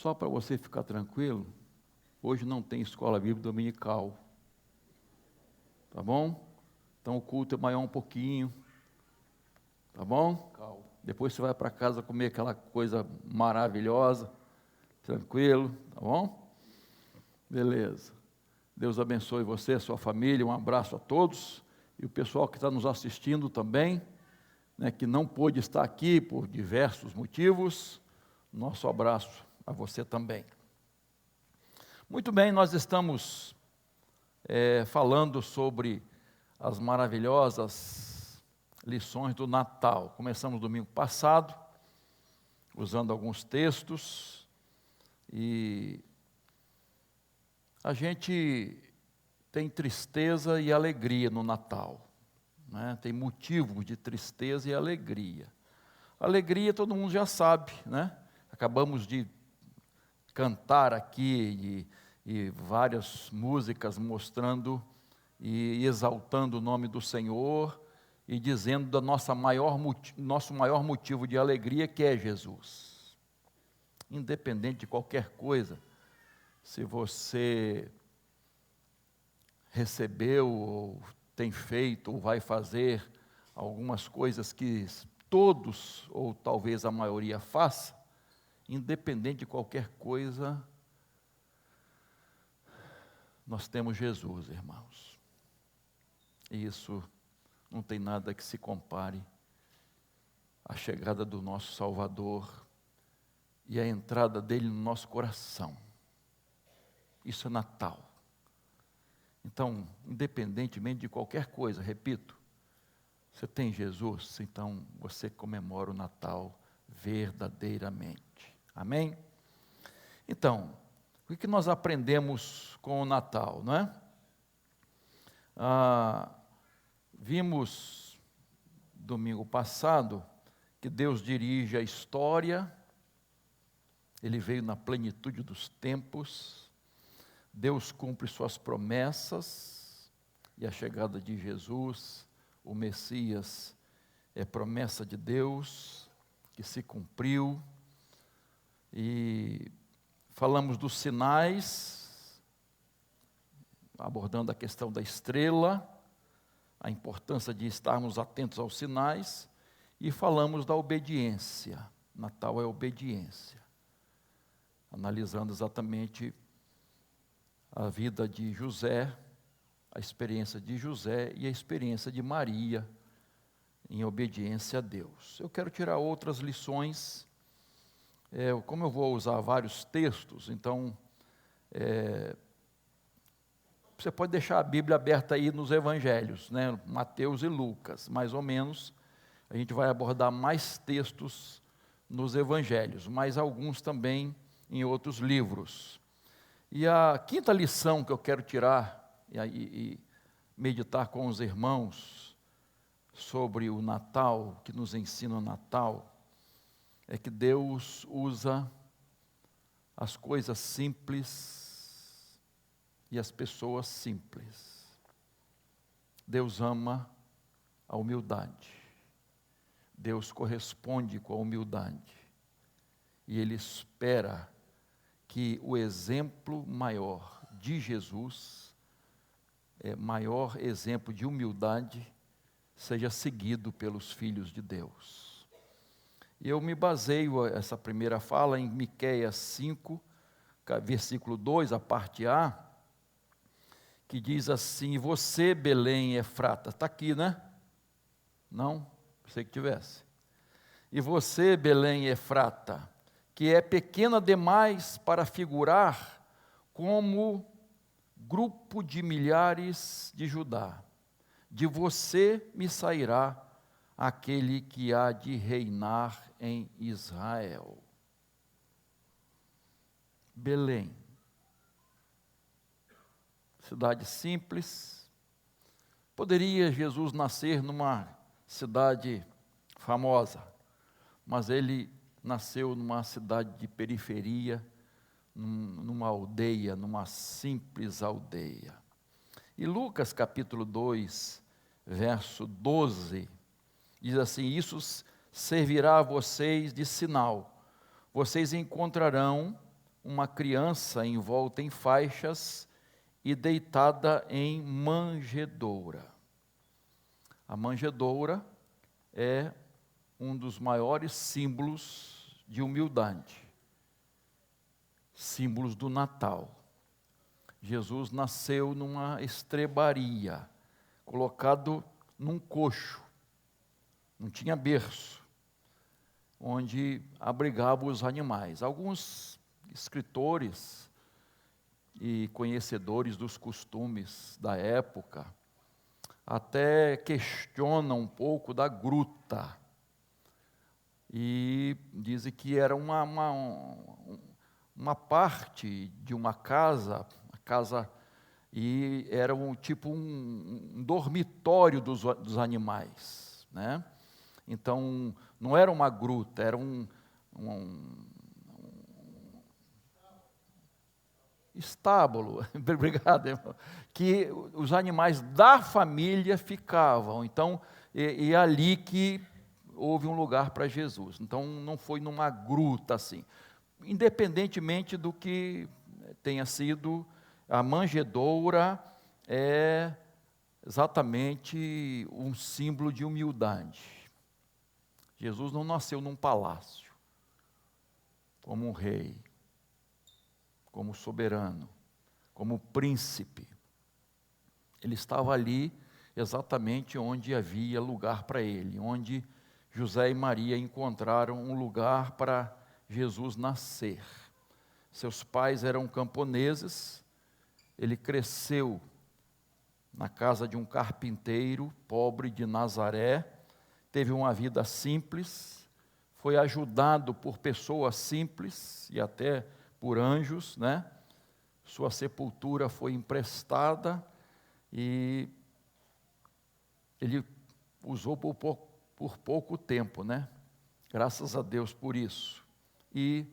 Só para você ficar tranquilo, hoje não tem escola bíblica dominical, tá bom? Então o culto é maior um pouquinho, tá bom? Calma. Depois você vai para casa comer aquela coisa maravilhosa, tranquilo, tá bom? Beleza. Deus abençoe você, sua família, um abraço a todos, e o pessoal que está nos assistindo também, né, que não pôde estar aqui por diversos motivos, nosso abraço a você também. Muito bem, nós estamos falando sobre as maravilhosas lições do Natal. Começamos domingo passado, usando alguns textos, e a gente tem tristeza e alegria no Natal, né? Tem motivo de tristeza e alegria. Alegria todo mundo já sabe, né? Acabamos de cantar aqui e várias músicas mostrando e exaltando o nome do Senhor e dizendo do nosso maior motivo de alegria, que é Jesus. Independente de qualquer coisa, se você recebeu ou tem feito ou vai fazer algumas coisas que todos ou talvez a maioria faça, independente de qualquer coisa, nós temos Jesus, irmãos. E isso não tem nada que se compare à chegada do nosso Salvador e à entrada dele no nosso coração. Isso é Natal. Então, independentemente de qualquer coisa, repito, você tem Jesus, então você comemora o Natal verdadeiramente. Amém? Então, o que nós aprendemos com o Natal, não é? Vimos domingo passado que Deus dirige a história, Ele veio na plenitude dos tempos, Deus cumpre suas promessas, e a chegada de Jesus, o Messias, é promessa de Deus, que se cumpriu, e falamos dos sinais, abordando a questão da estrela, a importância de estarmos atentos aos sinais, e falamos da obediência. Natal é obediência, analisando exatamente a vida de José, a experiência de José e a experiência de Maria em obediência a Deus. Eu quero tirar outras lições, como eu vou usar vários textos, então você pode deixar a Bíblia aberta aí nos evangelhos, né? Mateus e Lucas, mais ou menos. A gente vai abordar mais textos nos evangelhos, mas alguns também em outros livros. E a quinta lição que eu quero tirar e meditar com os irmãos sobre o Natal, que nos ensina o Natal, é que Deus usa as coisas simples e as pessoas simples. Deus ama a humildade. Deus corresponde com a humildade. E Ele espera que o exemplo maior de Jesus, maior exemplo de humildade, seja seguido pelos filhos de Deus. E eu me baseio essa primeira fala em Miqueias 5, versículo 2, a parte A, que diz assim: você, Belém Efrata, está aqui, né? Não? Pensei que tivesse. E você, Belém Efrata, que é pequena demais para figurar como grupo de milhares de Judá, de você me sairá aquele que há de reinar em Israel. Belém, cidade simples. Poderia Jesus nascer numa cidade famosa, mas ele nasceu numa cidade de periferia, numa aldeia, numa simples aldeia. E Lucas capítulo 2, verso 12, diz assim: isso servirá a vocês de sinal. Vocês encontrarão uma criança envolta em faixas e deitada em manjedoura. A manjedoura é um dos maiores símbolos de humildade, símbolos do Natal. Jesus nasceu numa estrebaria, colocado num coxo, não tinha berço, onde abrigava os animais. Alguns escritores e conhecedores dos costumes da época até questionam um pouco da gruta e dizem que era uma parte de uma casa, e era um dormitório dos animais, né? Então, não era uma gruta, era um estábulo, obrigado, irmão, que os animais da família ficavam. Então, e ali que houve um lugar para Jesus. Então, não foi numa gruta assim. Independentemente do que tenha sido, a manjedoura é exatamente um símbolo de humildade. Jesus não nasceu num palácio, como um rei, como soberano, como príncipe. Ele estava ali exatamente onde havia lugar para ele, onde José e Maria encontraram um lugar para Jesus nascer. Seus pais eram camponeses, ele cresceu na casa de um carpinteiro pobre de Nazaré, teve uma vida simples, foi ajudado por pessoas simples e até por anjos, né? Sua sepultura foi emprestada e ele usou por pouco tempo, né? Graças a Deus por isso. E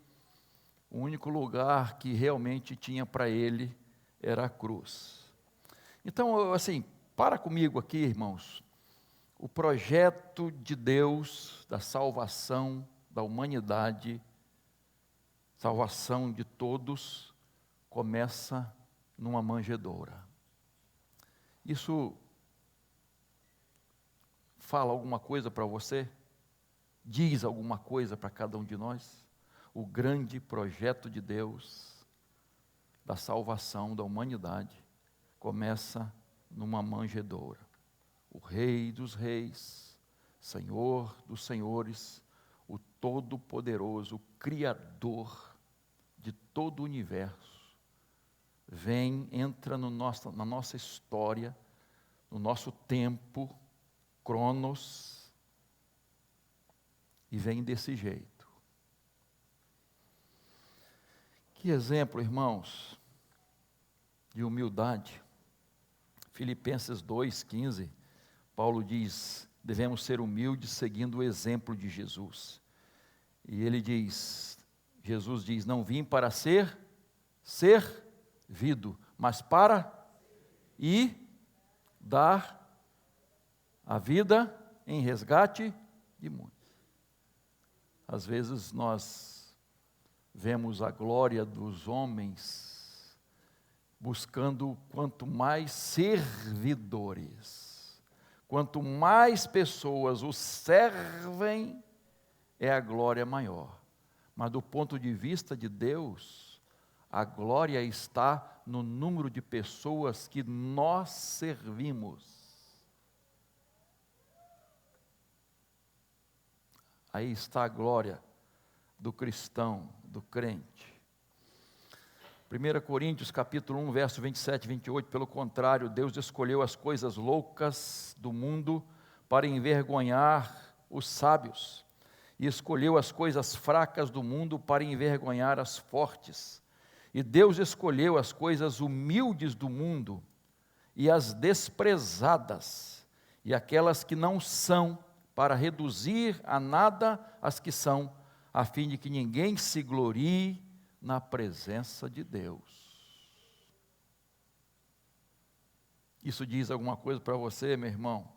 o único lugar que realmente tinha para ele era a cruz. Então, assim, para comigo aqui, irmãos. O projeto de Deus da salvação da humanidade, salvação de todos, começa numa manjedoura. Isso fala alguma coisa para você? Diz alguma coisa para cada um de nós? O grande projeto de Deus da salvação da humanidade começa numa manjedoura. O Rei dos Reis, Senhor dos Senhores, o Todo-Poderoso, o Criador de todo o universo, entra na nossa história, no nosso tempo, Cronos, e vem desse jeito. Que exemplo, irmãos, de humildade. Filipenses 2,15, Paulo diz, devemos ser humildes seguindo o exemplo de Jesus. E ele diz, Jesus diz, não vim para ser servido, mas para dar a vida em resgate de muitos. Às vezes nós vemos a glória dos homens buscando quanto mais servidores, quanto mais pessoas o servem, é a glória maior. Mas do ponto de vista de Deus, a glória está no número de pessoas que nós servimos. Aí está a glória do cristão, do crente. 1 Coríntios capítulo 1, verso 27 e 28, pelo contrário, Deus escolheu as coisas loucas do mundo para envergonhar os sábios, e escolheu as coisas fracas do mundo para envergonhar as fortes. E Deus escolheu as coisas humildes do mundo, e as desprezadas, e aquelas que não são, para reduzir a nada as que são, a fim de que ninguém se glorie na presença de Deus. Isso diz alguma coisa para você, meu irmão?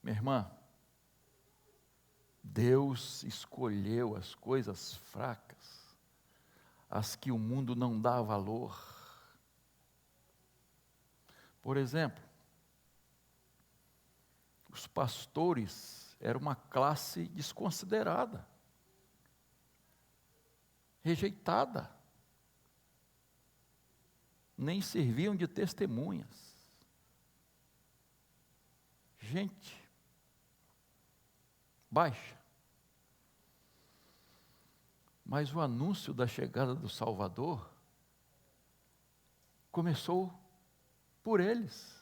Minha irmã? Deus escolheu as coisas fracas as que o mundo não dá valor. Por exemplo, os pastores eram uma classe desconsiderada, rejeitada, nem serviam de testemunhas. Gente baixa. Mas o anúncio da chegada do Salvador começou por eles.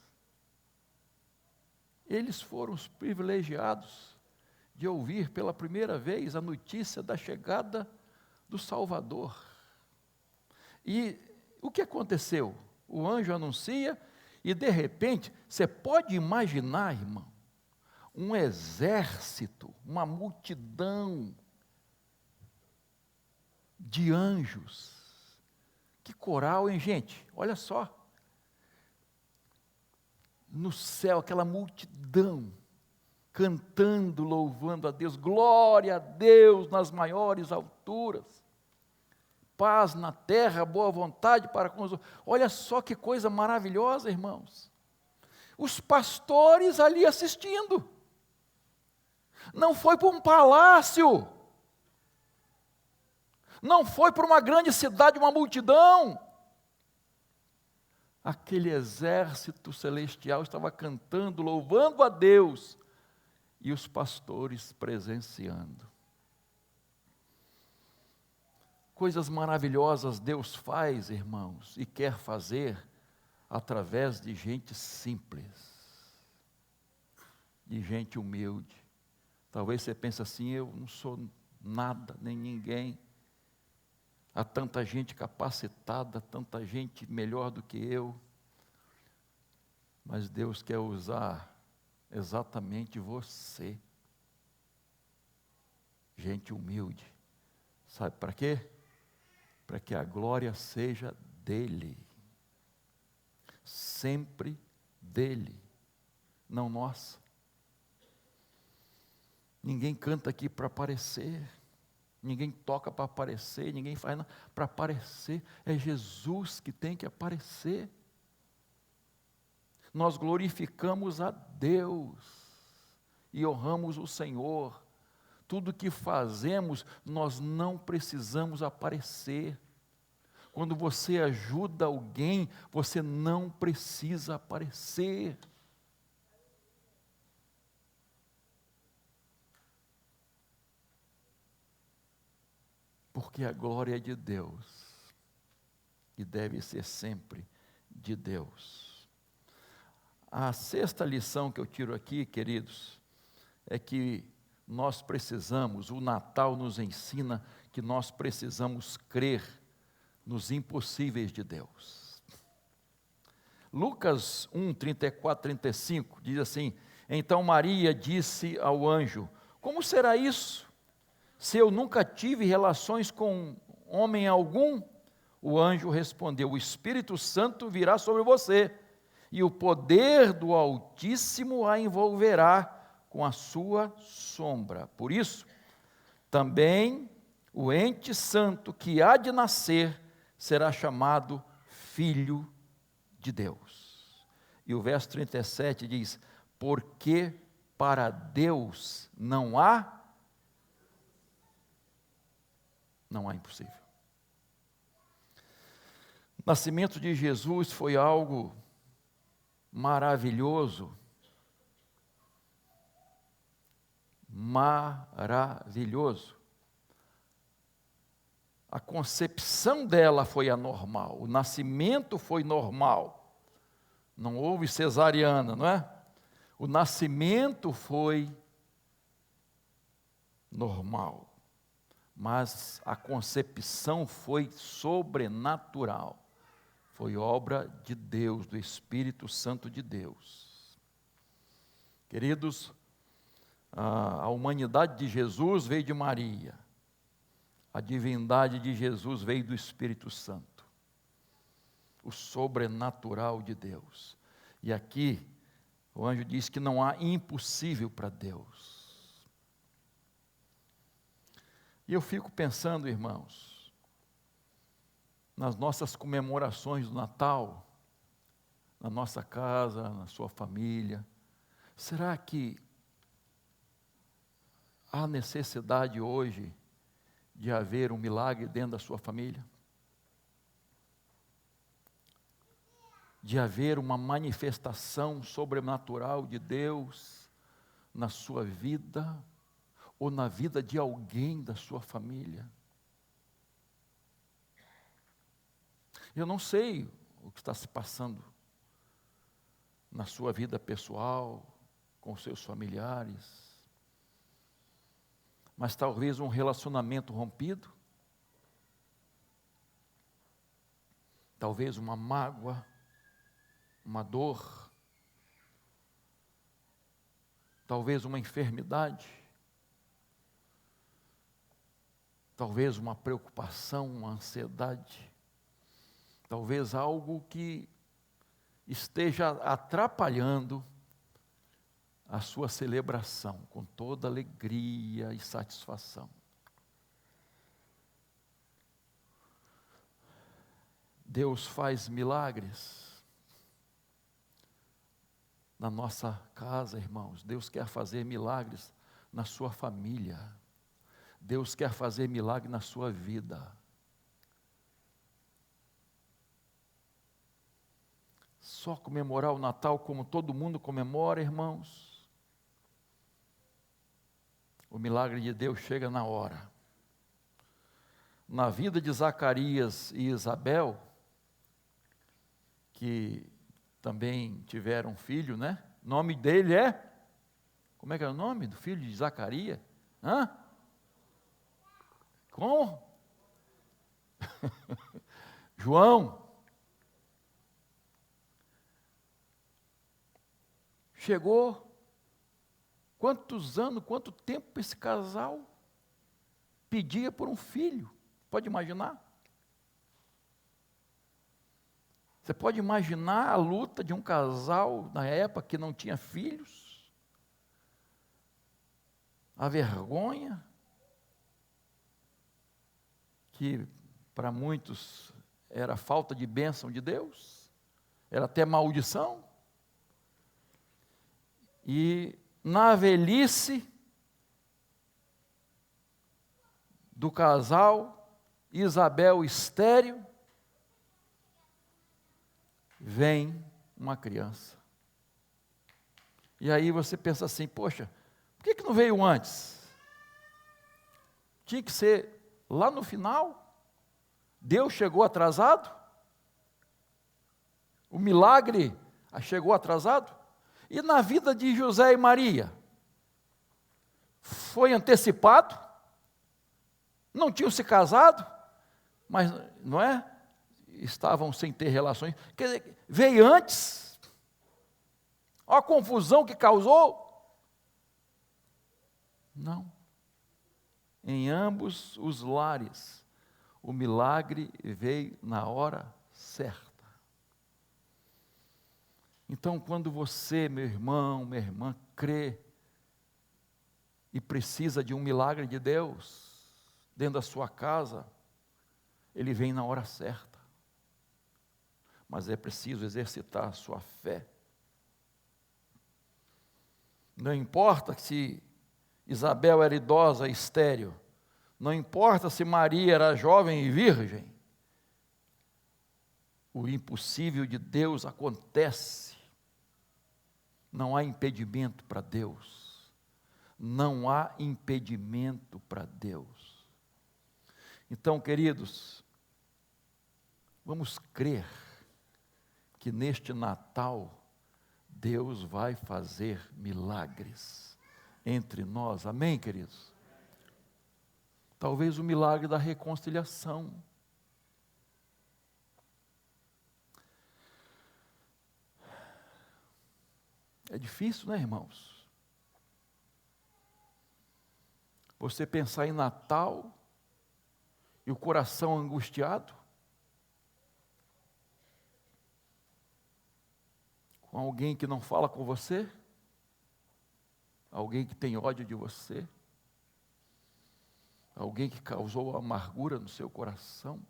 Eles foram os privilegiados de ouvir pela primeira vez a notícia da chegada do Salvador. E o que aconteceu? O anjo anuncia e de repente, você pode imaginar, irmão, um exército, uma multidão de anjos. Que coral, hein, gente? Olha só. No céu, aquela multidão cantando, louvando a Deus, glória a Deus nas maiores alturas, paz na terra, boa vontade para com os outros. Olha só que coisa maravilhosa, irmãos. Os pastores ali assistindo. Não foi para um palácio, não foi para uma grande cidade, uma multidão. Aquele exército celestial estava cantando, louvando a Deus, e os pastores presenciando. Coisas maravilhosas Deus faz, irmãos, e quer fazer através de gente simples, de gente humilde. Talvez você pense assim, eu não sou nada, nem ninguém. Há tanta gente capacitada, tanta gente melhor do que eu. Mas Deus quer usar exatamente você. Gente humilde. Sabe para quê? Para que a glória seja dele. Sempre dele, não nossa. Ninguém canta aqui para aparecer. Ninguém toca para aparecer, ninguém faz nada para aparecer. É Jesus que tem que aparecer. Nós glorificamos a Deus e honramos o Senhor. Tudo que fazemos, nós não precisamos aparecer. Quando você ajuda alguém, você não precisa aparecer. Porque a glória é de Deus, e deve ser sempre de Deus. A sexta lição que eu tiro aqui, queridos, é que nós precisamos, o Natal nos ensina que nós precisamos crer nos impossíveis de Deus. Lucas 1, 34, 35, diz assim: então Maria disse ao anjo: como será isso? Se eu nunca tive relações com homem algum? O anjo respondeu: o Espírito Santo virá sobre você, e o poder do Altíssimo a envolverá com a sua sombra. Por isso, também o ente santo que há de nascer será chamado Filho de Deus. E o verso 37 diz: porque para Deus não há impossível. O nascimento de Jesus foi algo maravilhoso. Maravilhoso. A concepção dela foi anormal, o nascimento foi normal. Não houve cesariana, não é? O nascimento foi normal. Mas a concepção foi sobrenatural, foi obra de Deus, do Espírito Santo de Deus. Queridos, a humanidade de Jesus veio de Maria, a divindade de Jesus veio do Espírito Santo, o sobrenatural de Deus. E aqui, o anjo diz que não há impossível para Deus. E eu fico pensando, irmãos, nas nossas comemorações do Natal, na nossa casa, na sua família, será que há necessidade hoje de haver um milagre dentro da sua família? De haver uma manifestação sobrenatural de Deus na sua vida ou na vida de alguém da sua família? Eu não sei o que está se passando na sua vida pessoal, com seus familiares, mas talvez um relacionamento rompido, talvez uma mágoa, uma dor, talvez uma enfermidade, talvez uma preocupação, uma ansiedade, talvez algo que esteja atrapalhando a sua celebração com toda alegria e satisfação. Deus faz milagres na nossa casa, irmãos. Deus quer fazer milagres na sua família. Deus quer fazer milagre na sua vida. Só comemorar o Natal como todo mundo comemora, irmãos. O milagre de Deus chega na hora. Na vida de Zacarias e Isabel, que também tiveram um filho, né? O nome dele é? Como é que é o nome do filho de Zacarias? Hã? Como? João. Chegou, quantos anos, quanto tempo esse casal pedia por um filho? Pode imaginar? Você pode imaginar a luta de um casal na época que não tinha filhos? A vergonha, que para muitos era falta de bênção de Deus, era até maldição. E na velhice do casal, Isabel estéril, vem uma criança. E aí você pensa assim, poxa, por que não veio antes? Tinha que ser lá no final? Deus chegou atrasado? O milagre chegou atrasado? E na vida de José e Maria? Foi antecipado? Não tinham se casado? Mas, não é? Estavam sem ter relações. Quer dizer, veio antes? Olha a confusão que causou? Não. Em ambos os lares, o milagre veio na hora certa. Então, quando você, meu irmão, minha irmã, crê e precisa de um milagre de Deus dentro da sua casa, ele vem na hora certa. Mas é preciso exercitar a sua fé. Não importa se Isabel era idosa e estéril, não importa se Maria era jovem e virgem, o impossível de Deus acontece. Não há impedimento para Deus. Não há impedimento para Deus. Então, queridos, vamos crer que neste Natal Deus vai fazer milagres entre nós. Amém, queridos? Talvez o milagre da reconciliação. É difícil, né, irmãos? Você pensar em Natal e o coração angustiado, com alguém que não fala com você, alguém que tem ódio de você, alguém que causou amargura no seu coração.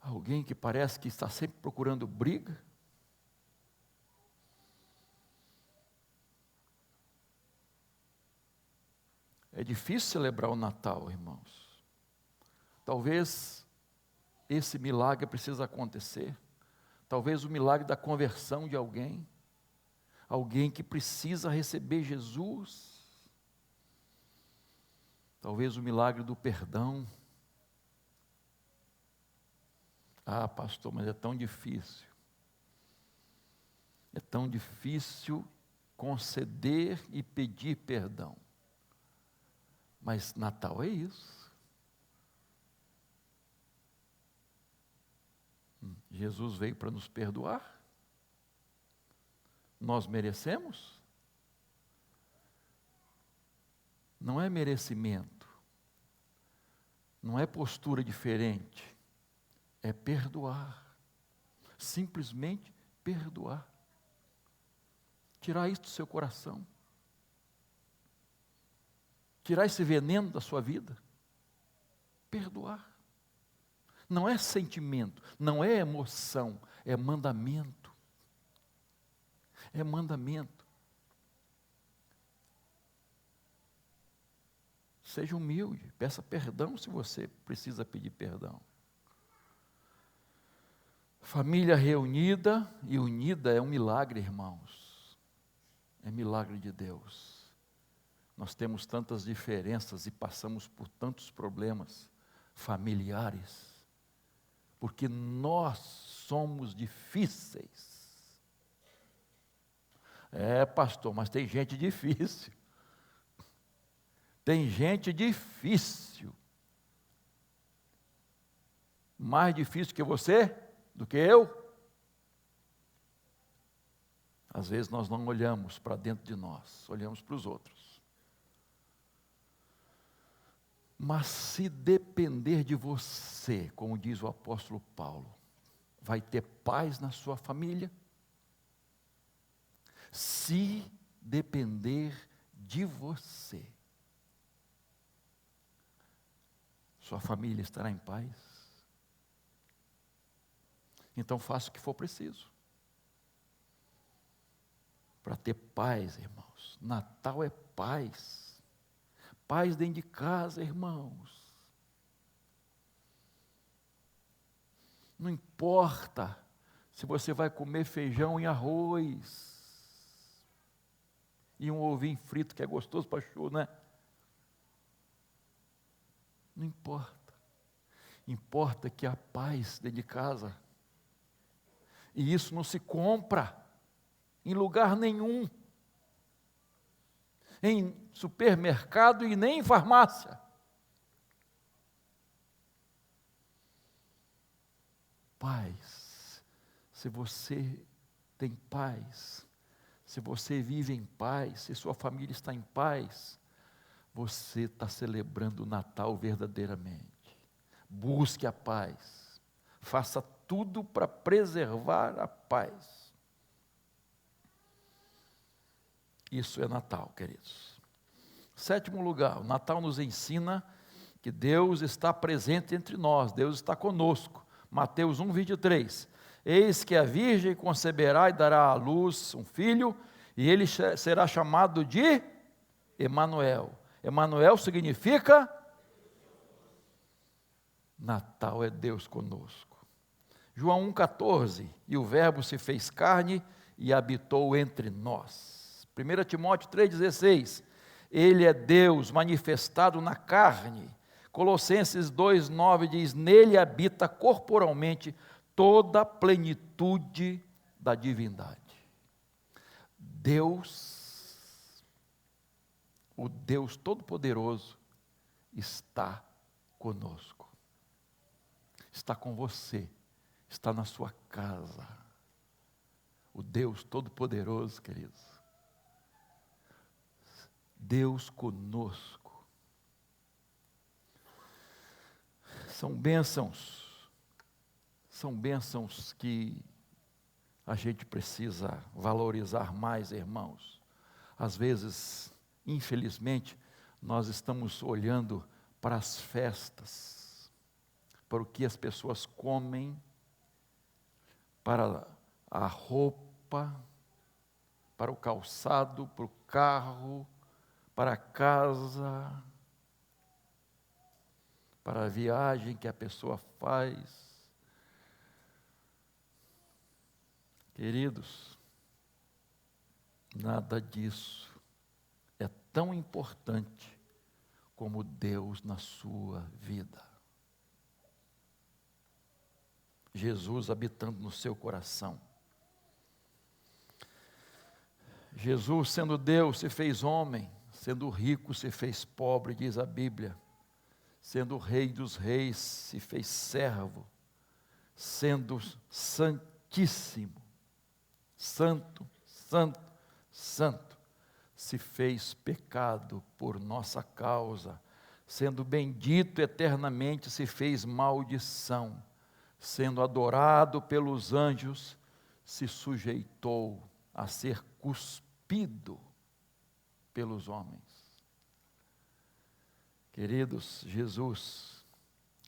Alguém que parece que está sempre procurando briga? É difícil celebrar o Natal, irmãos. Talvez esse milagre precisa acontecer. Talvez o milagre da conversão de alguém. Alguém que precisa receber Jesus. Talvez o milagre do perdão. Ah, pastor, mas é tão difícil. É tão difícil conceder e pedir perdão. Mas Natal é isso. Jesus veio para nos perdoar. Nós merecemos? Não é merecimento. Não é postura diferente. É perdoar. Simplesmente perdoar. Tirar isso do seu coração. Tirar esse veneno da sua vida. Perdoar. Não é sentimento, não é emoção, é mandamento. É mandamento. Seja humilde, peça perdão se você precisa pedir perdão. Família reunida e unida é um milagre, irmãos. É milagre de Deus. Nós temos tantas diferenças e passamos por tantos problemas familiares, porque nós somos difíceis. É, pastor, mas tem gente difícil. Tem gente difícil. Mais difícil que você, do que eu. Às vezes nós não olhamos para dentro de nós, olhamos para os outros. Mas se depender de você, como diz o apóstolo Paulo, vai ter paz na sua família? Se depender de você, sua família estará em paz? Então faça o que for preciso para ter paz, irmãos. Natal é paz. Paz dentro de casa, irmãos. Não importa se você vai comer feijão e arroz e um ovinho frito que é gostoso para show, né? Não importa. Importa que há paz dentro de casa. E isso não se compra em lugar nenhum. Em supermercado e nem em farmácia. Paz. Se você tem paz, se você vive em paz, se sua família está em paz, você está celebrando o Natal verdadeiramente. Busque a paz. Faça tudo para preservar a paz. Isso é Natal, queridos. Sétimo lugar, o Natal nos ensina que Deus está presente entre nós, Deus está conosco. Mateus 1:23. Eis que a virgem conceberá e dará à luz um filho, e ele será chamado de Emanuel. Emanuel significa Natal é Deus conosco. João 1,14. E o verbo se fez carne e habitou entre nós. 1 Timóteo 3,16, Ele é Deus manifestado na carne. Colossenses 2,9 diz, nele habita corporalmente toda a plenitude da divindade. Deus, o Deus Todo-Poderoso, está conosco. Está com você, está na sua casa. O Deus Todo-Poderoso, queridos. Deus conosco. São bênçãos que a gente precisa valorizar mais, irmãos. Às vezes, infelizmente, nós estamos olhando para as festas, para o que as pessoas comem, para a roupa, para o calçado, para o carro, para a casa, para a viagem que a pessoa faz. Queridos, nada disso é tão importante como Deus na sua vida. Jesus habitando no seu coração. Jesus, sendo Deus, se fez homem, sendo rico, se fez pobre, diz a Bíblia. Sendo Rei dos reis, se fez servo, sendo santíssimo, santo, santo, santo, se fez pecado por nossa causa, sendo bendito eternamente, se fez maldição, sendo adorado pelos anjos, se sujeitou a ser cuspido pelos homens. Queridos, Jesus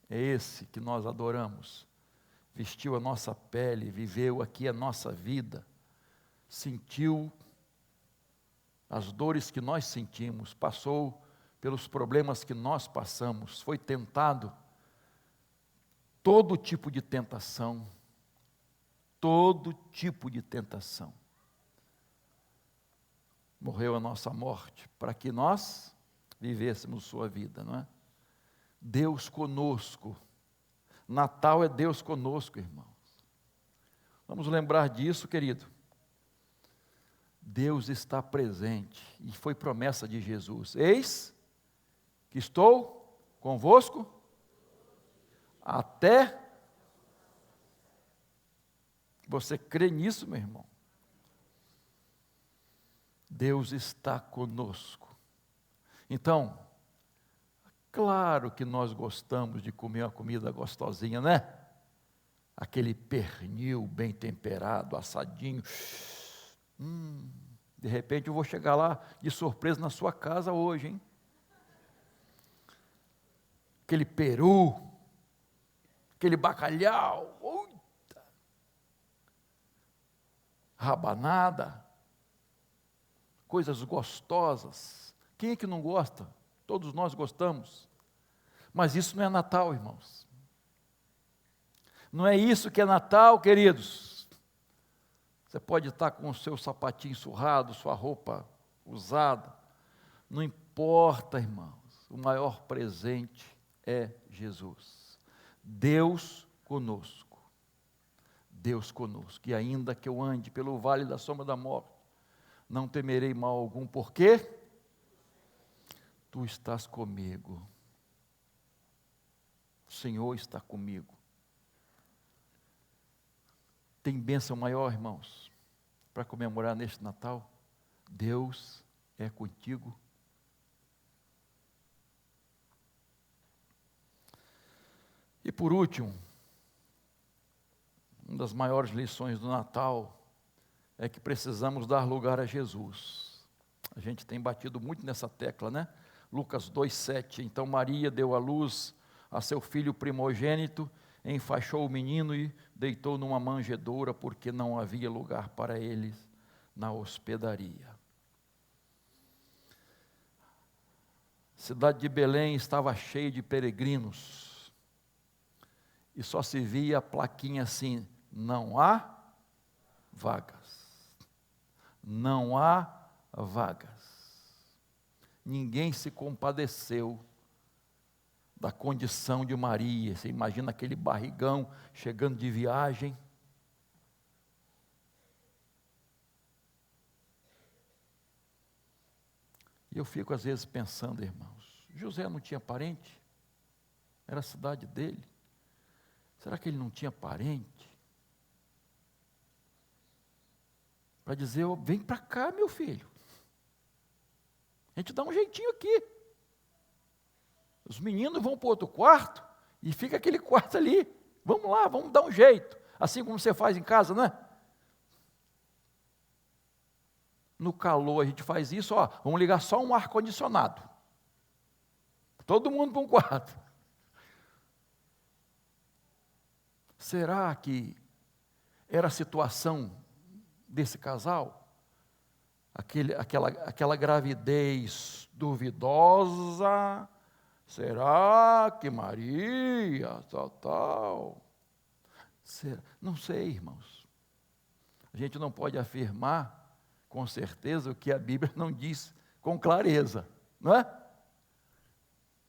é esse que nós adoramos, vestiu a nossa pele, viveu aqui a nossa vida, sentiu as dores que nós sentimos, passou pelos problemas que nós passamos, foi tentado, todo tipo de tentação, todo tipo de tentação. Morreu a nossa morte, para que nós vivêssemos sua vida, não é? Deus conosco, Natal é Deus conosco, irmãos. Vamos lembrar disso, querido. Deus está presente, e foi promessa de Jesus. Eis que estou convosco até... Você crê nisso, meu irmão? Deus está conosco. Então, claro que nós gostamos de comer uma comida gostosinha, né? Aquele pernil bem temperado, assadinho. De repente eu vou chegar lá de surpresa na sua casa hoje, hein? Aquele peru, aquele bacalhau, rabanada, coisas gostosas. Quem é que não gosta? Todos nós gostamos. Mas isso não é Natal, irmãos. Não é isso que é Natal, queridos. Você pode estar com o seu sapatinho surrado, sua roupa usada. Não importa, irmãos. O maior presente é Jesus. Deus conosco. Deus conosco. E ainda que eu ande pelo vale da sombra da morte, não temerei mal algum, porque tu estás comigo. O Senhor está comigo. Tem bênção maior, irmãos, para comemorar neste Natal? Deus é contigo. E por último, uma das maiores lições do Natal é que precisamos dar lugar a Jesus. A gente tem batido muito nessa tecla, né? Lucas 2,7, então Maria deu à luz a seu filho primogênito, enfaixou o menino e deitou numa manjedoura, porque não havia lugar para eles na hospedaria. A cidade de Belém estava cheia de peregrinos, e só se via a plaquinha assim: não há vagas, não há vagas. Ninguém se compadeceu da condição de Maria. Você imagina aquele barrigão chegando de viagem. E eu fico às vezes pensando, irmãos, José não tinha parente? Era a cidade dele. Será que ele não tinha parente? Para dizer, vem para cá, meu filho. A gente dá um jeitinho aqui. Os meninos vão para o outro quarto e fica aquele quarto ali. Vamos lá, vamos dar um jeito. Assim como você faz em casa, né? No calor a gente faz isso, ó, vamos ligar só um ar-condicionado. Todo mundo para um quarto. Será que era a situação desse casal? Aquela gravidez duvidosa? Será que Maria, tal? Não sei, irmãos. A gente não pode afirmar com certeza o que a Bíblia não diz com clareza, não é?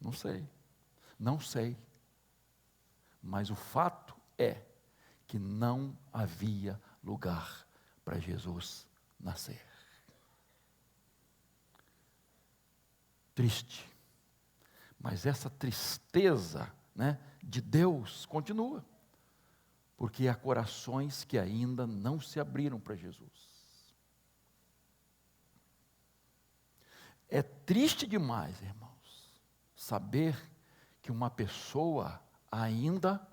Não sei. Mas o fato é que não havia lugar para Jesus nascer. Triste. Mas essa tristeza, né, de Deus continua. Porque há corações que ainda não se abriram para Jesus. É triste demais, irmãos, saber que uma pessoa ainda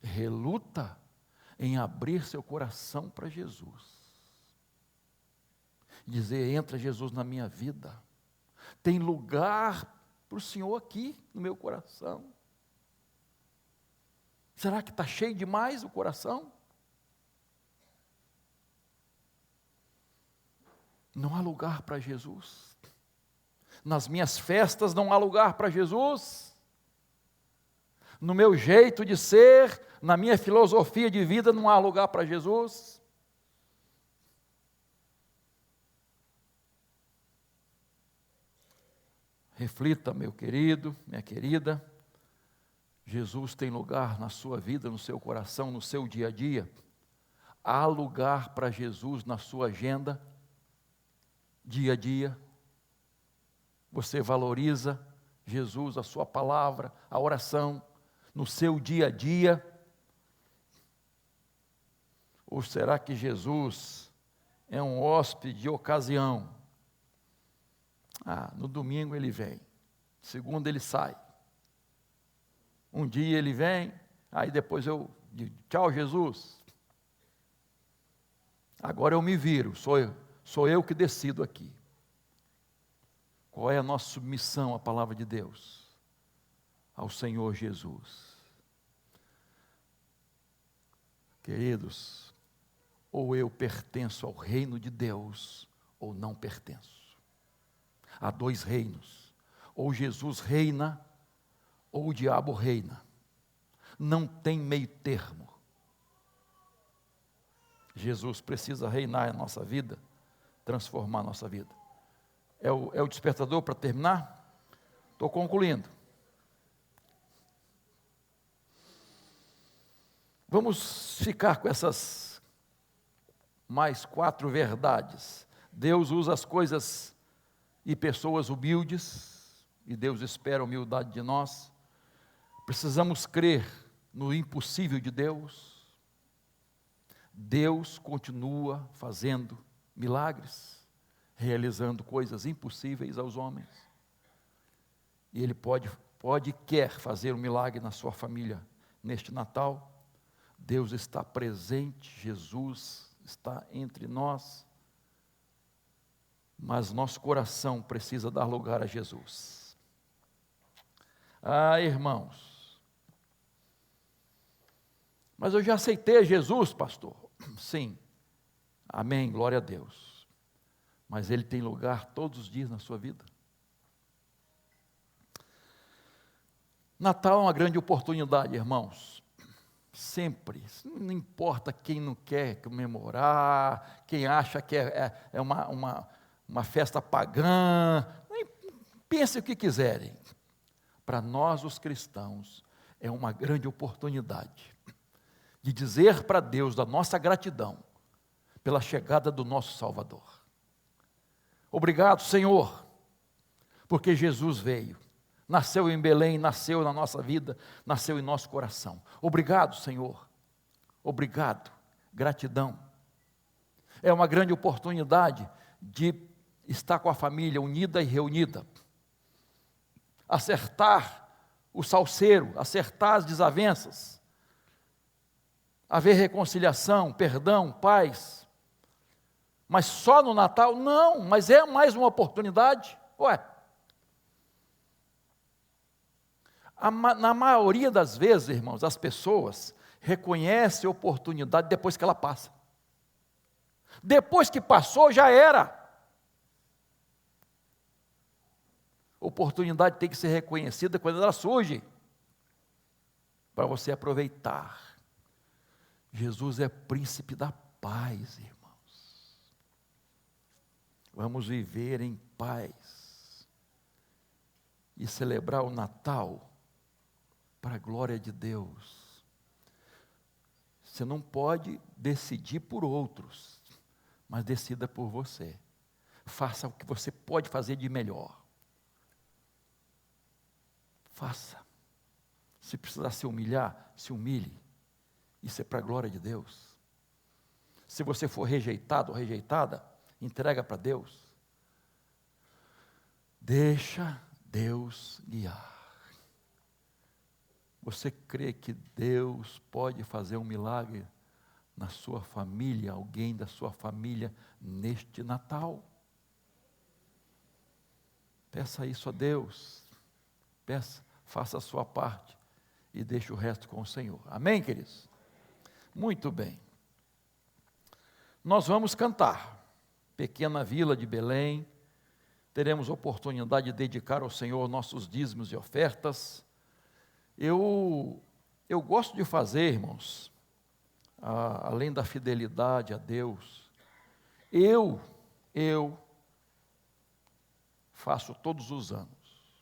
reluta em abrir seu coração para Jesus. Dizer: entra Jesus na minha vida. Tem lugar para o Senhor aqui no meu coração. Será que está cheio demais o coração? Não há lugar para Jesus. Nas minhas festas não há lugar para Jesus. No meu jeito de ser, na minha filosofia de vida não há lugar para Jesus. Reflita, meu querido, minha querida. Jesus tem lugar na sua vida, no seu coração, no seu dia a dia? Há lugar para Jesus na sua agenda, dia a dia? Você valoriza Jesus, a sua palavra, a oração, no seu dia a dia? Ou será que Jesus é um hóspede de ocasião? No domingo ele vem, segunda ele sai. Um dia ele vem, aí depois eu digo: tchau, Jesus. Agora eu me viro, sou eu que decido aqui. Qual é a nossa submissão à palavra de Deus? Ao Senhor Jesus. Queridos, ou eu pertenço ao reino de Deus, ou não pertenço. Há dois reinos: ou Jesus reina, ou o diabo reina. Não tem meio termo. Jesus precisa reinar em nossa vida, transformar a nossa vida. É o despertador para terminar? Estou concluindo. Vamos ficar com essas mais 4 verdades. Deus usa as coisas e pessoas humildes, e Deus espera a humildade de nós. Precisamos crer no impossível de Deus. Deus continua fazendo milagres, realizando coisas impossíveis aos homens. E Ele pode e quer fazer um milagre na sua família neste Natal. Deus está presente, Jesus está entre nós, mas nosso coração precisa dar lugar a Jesus. Irmãos, mas eu já aceitei Jesus, pastor. Sim, amém, glória a Deus. Mas Ele tem lugar todos os dias na sua vida. Natal é uma grande oportunidade, irmãos. Sempre, não importa quem não quer comemorar, quem acha que é uma festa pagã, pense o que quiserem. Para nós, os cristãos, é uma grande oportunidade de dizer para Deus da nossa gratidão pela chegada do nosso Salvador. Obrigado, Senhor, porque Jesus veio, nasceu em Belém, nasceu na nossa vida, nasceu em nosso coração. Obrigado, Senhor, obrigado, gratidão. É uma grande oportunidade de estar com a família unida e reunida, acertar o salseiro, acertar as desavenças, haver reconciliação, perdão, paz. Mas só no Natal? Não, mas é mais uma oportunidade. Na maioria das vezes, irmãos, as pessoas, reconhece a oportunidade depois que ela passa. Depois que passou, já era. Oportunidade tem que ser reconhecida quando ela surge, para você aproveitar. Jesus é príncipe da paz, irmãos. Vamos viver em paz e celebrar o Natal para a glória de Deus. Você não pode decidir por outros, mas decida por você. Faça o que você pode fazer de melhor. Faça. Se precisar se humilhar, se humilhe. Isso é para a glória de Deus. Se você for rejeitado ou rejeitada, entrega para Deus. Deixa Deus guiar. Você crê que Deus pode fazer um milagre na sua família, alguém da sua família, neste Natal? Peça isso a Deus. Peça, faça a sua parte e deixe o resto com o Senhor. Amém, queridos? Muito bem. Nós vamos cantar. Pequena Vila de Belém. Teremos oportunidade de dedicar ao Senhor nossos dízimos e ofertas. Eu gosto de fazer, irmãos, além da fidelidade a Deus, eu faço todos os anos,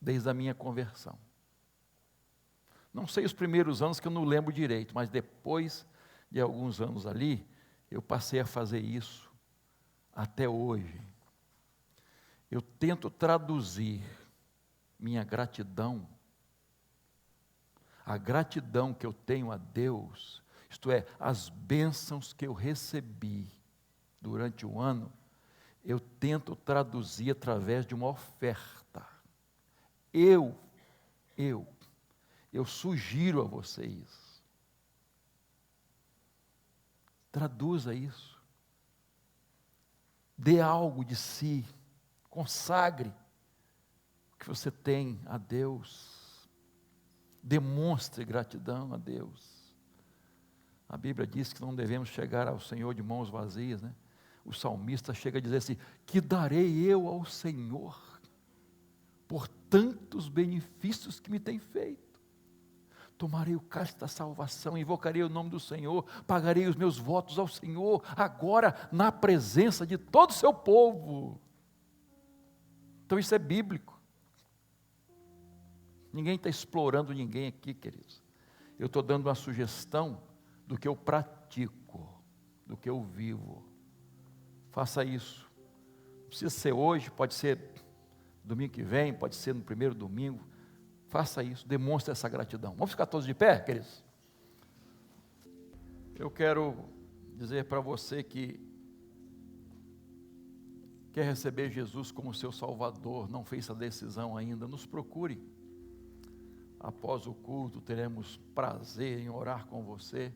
desde a minha conversão. Não sei os primeiros anos que eu não lembro direito, mas depois de alguns anos ali, eu passei a fazer isso até hoje. Eu tento traduzir minha gratidão, a gratidão que eu tenho a Deus, isto é, as bênçãos que eu recebi durante o ano, eu tento traduzir através de uma oferta. Eu sugiro a vocês, traduza isso, dê algo de si, consagre o que você tem a Deus, demonstre gratidão a Deus. A Bíblia diz que não devemos chegar ao Senhor de mãos vazias, né? O salmista chega a dizer assim: que darei eu ao Senhor por tantos benefícios que me tem feito? Tomarei o cálice da salvação, invocarei o nome do Senhor, pagarei os meus votos ao Senhor, agora na presença de todo o seu povo. Então isso é bíblico. Ninguém está explorando ninguém aqui, queridos. Eu estou dando uma sugestão do que eu pratico, do que eu vivo. Faça isso. Não precisa ser hoje, pode ser domingo que vem, pode ser no primeiro domingo. Faça isso, demonstre essa gratidão. Vamos ficar todos de pé, queridos? Eu quero dizer para você que quer receber Jesus como seu Salvador, não fez essa decisão ainda, nos procure. Após o culto, teremos prazer em orar com você,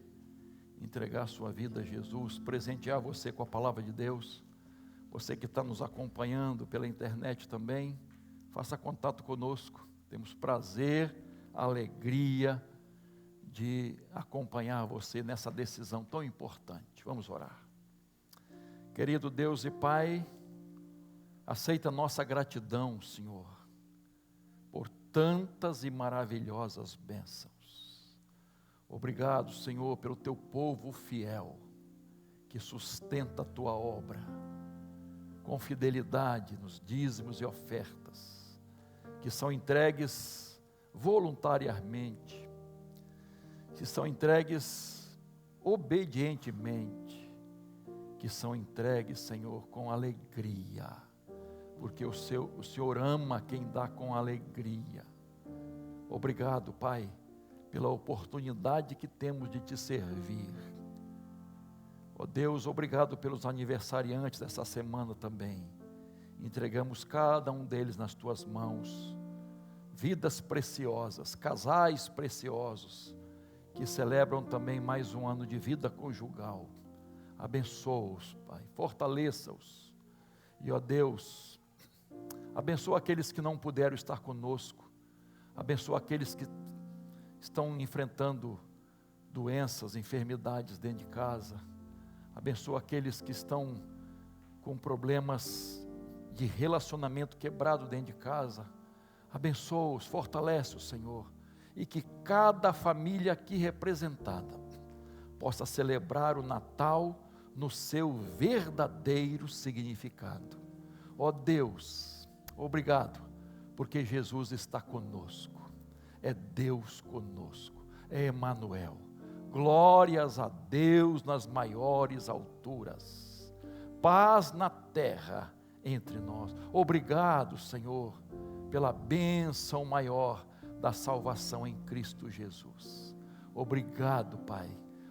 entregar sua vida a Jesus, presentear você com a palavra de Deus. Você que está nos acompanhando pela internet também, faça contato conosco. Temos prazer, alegria de acompanhar você nessa decisão tão importante. Vamos orar. Querido Deus e Pai, aceita nossa gratidão, Senhor, por tantas e maravilhosas bênçãos. Obrigado, Senhor, pelo teu povo fiel, que sustenta a tua obra, com fidelidade nos dízimos e ofertas, que são entregues voluntariamente, que são entregues obedientemente, que são entregues, Senhor, com alegria, porque o Senhor ama quem dá com alegria. Obrigado, Pai, pela oportunidade que temos de te servir. Ó Deus, obrigado pelos aniversariantes dessa semana também. Entregamos cada um deles nas tuas mãos. Vidas preciosas, casais preciosos, que celebram também mais um ano de vida conjugal. Abençoa-os, Pai, fortaleça-os. E ó Deus, abençoa aqueles que não puderam estar conosco. Abençoa aqueles que estão enfrentando doenças, enfermidades dentro de casa. Abençoa aqueles que estão com problemas de relacionamento quebrado dentro de casa. Abençoa-os, fortalece-os, Senhor, e que cada família aqui representada possa celebrar o Natal no seu verdadeiro significado. Ó Deus, obrigado, porque Jesus está conosco, é Deus conosco, é Emanuel. Glórias a Deus nas maiores alturas, paz na terra entre nós. Obrigado, Senhor, pela bênção maior da salvação em Cristo Jesus. Obrigado, Pai.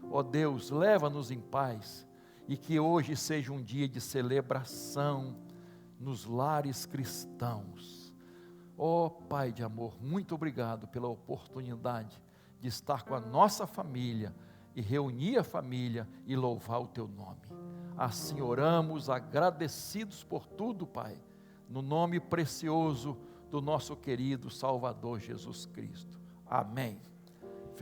Ó Deus, leva-nos em paz, e que hoje seja um dia de celebração nos lares cristãos. Ó Pai de amor, muito obrigado pela oportunidade de estar com a nossa família e reunir a família e louvar o Teu nome. Assim oramos, agradecidos por tudo, Pai, no nome precioso do nosso querido Salvador Jesus Cristo. Amém.